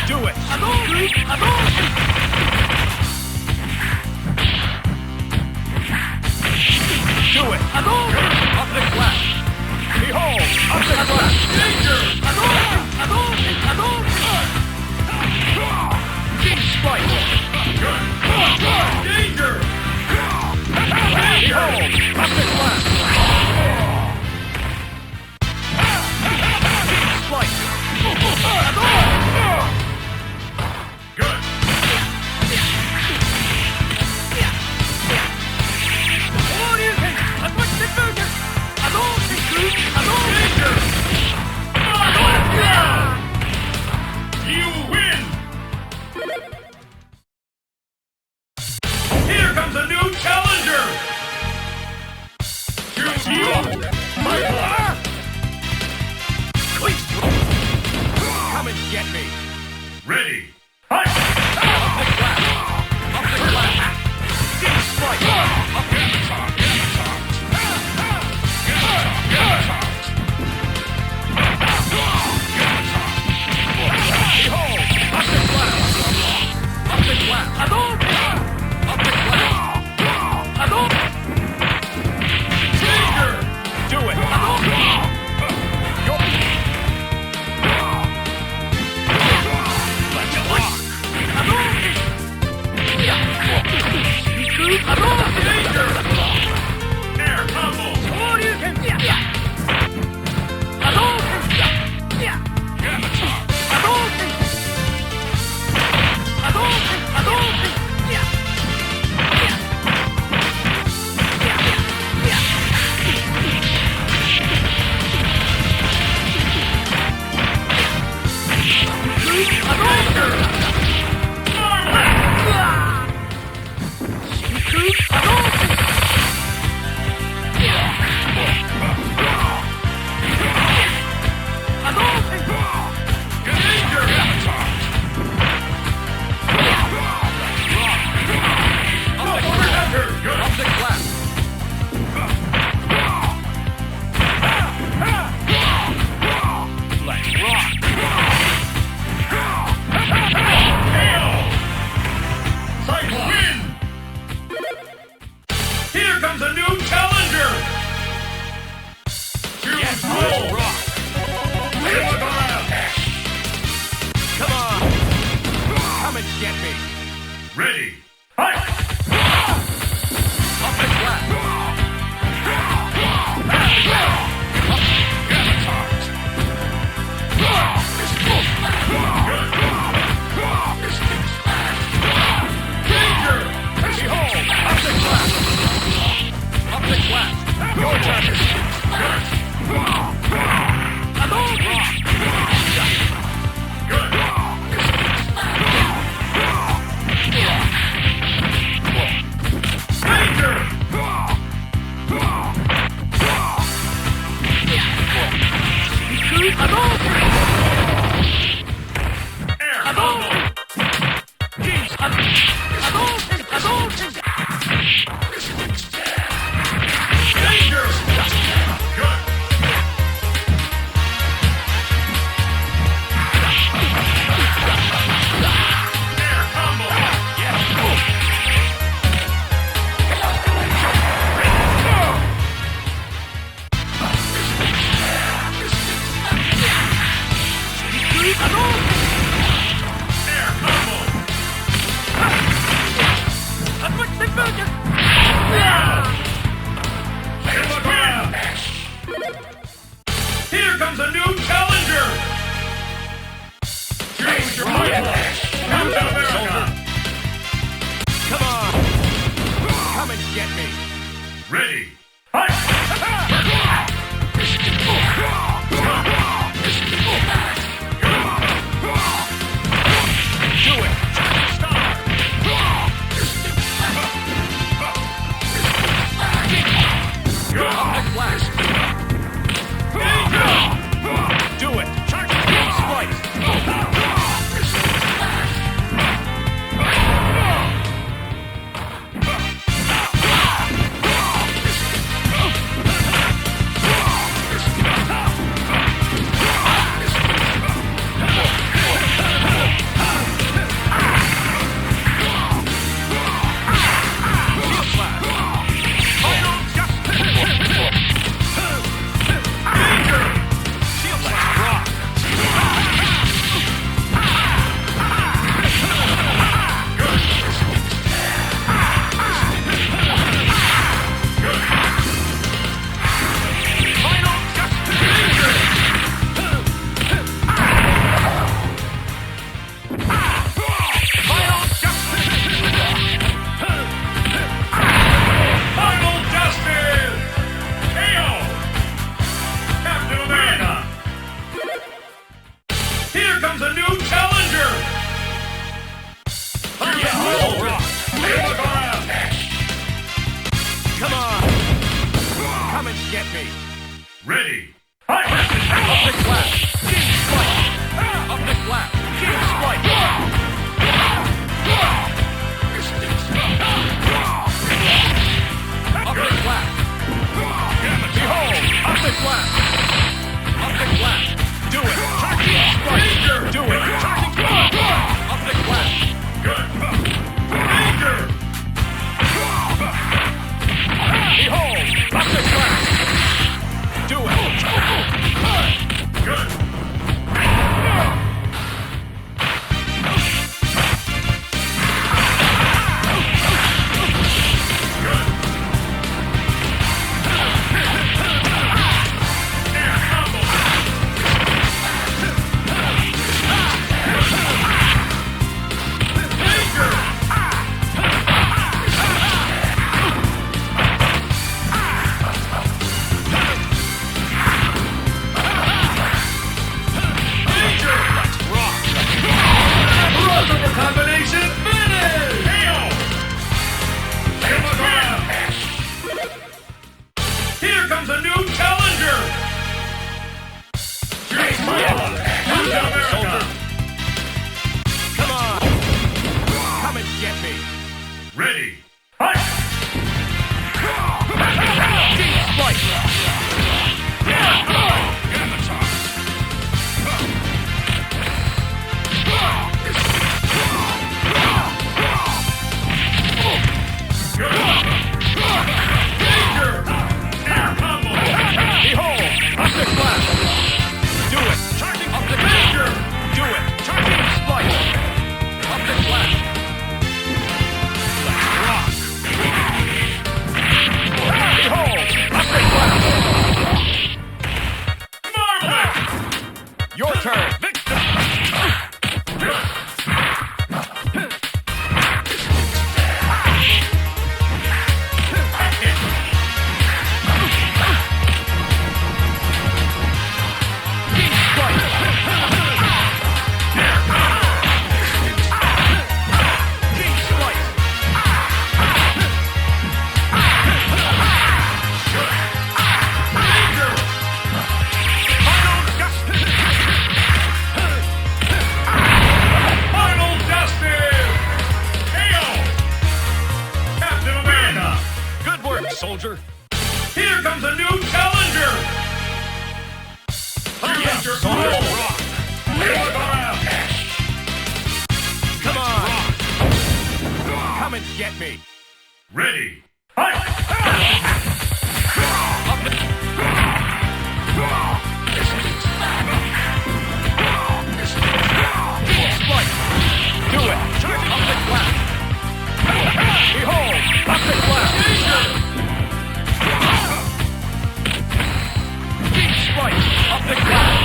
Do it! Do it! Up the flat! Behold! Up the flat! Danger! Deep spike! Danger! Behold! Up the flat! Deep spike! Good! You win! Here comes a new challenger! Choose you! My power! Come and get me! Ready! Fight! Up the flat! Up the flat! Deep strike! Up the top! Behold! Up the flat! Up the flat! Up the flat! Danger! Do it! Let's rock! Danger! Air combo! Ready, fight! Up and flat! Danger! Behold! Up and flat! Up and flat! Your turn! Good! Here comes a new challenger! Change your mind! Captain America! Come on! Come and get me! Ready! Fight! Do it! Star! Up flash! Do it! Charge it! Splice! Ready. Fight! Up the clap. King spike. Up the clap. King spike. Up the clap. Behold! Up the clap. Up the clap. Do it. King spike. Do it. Up the clap. Good. Danger. Behold! Up the clap. Do it. Good. Ready. Fight! King spike! Danger! Air combo! Behold! Up the clap! Do it! Charging up the danger! Do it! Charging spike! Up the clap! Your turn. Victor. Soldier. Here comes a new challenger! Here's your final rock! Come on! Come and get me! Ready! Fight! Up the... Spike! Do it! Up the clap! Behold! Up the clap! Right, up the clap!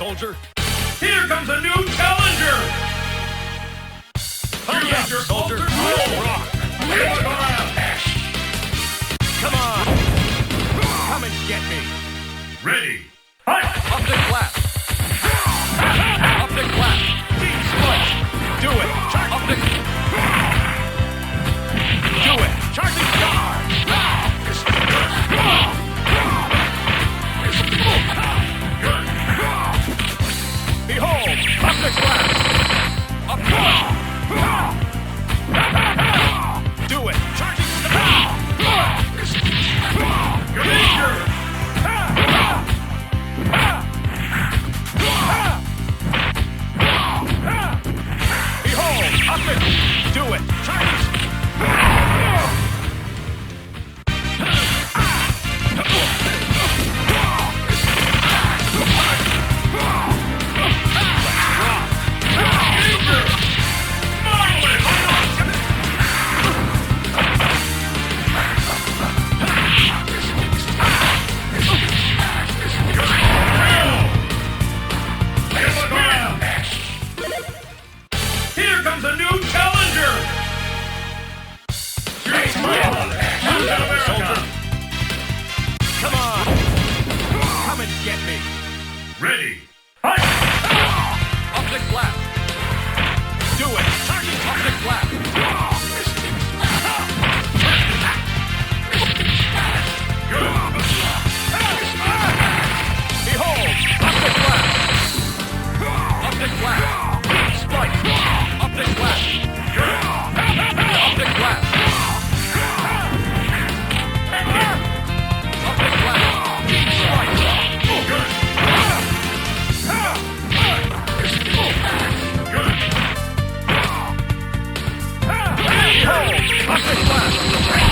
Soldier. Here comes a new challenger! Hurry up, soldier! Rock! Come on! Come and get me! Ready! Fight! Up the clap! Up the clap! Deep spike! Do it! Up the... Do it! Charging star! Behold! Up the clap! Up the Get me. Ready. Fight! Optic blast. Do it. Target optic blast. Behold, optic blast. Optic blast. Strike. Optic blast. Optic blast. Optic blast. Strike. Good. Behold, optic blast.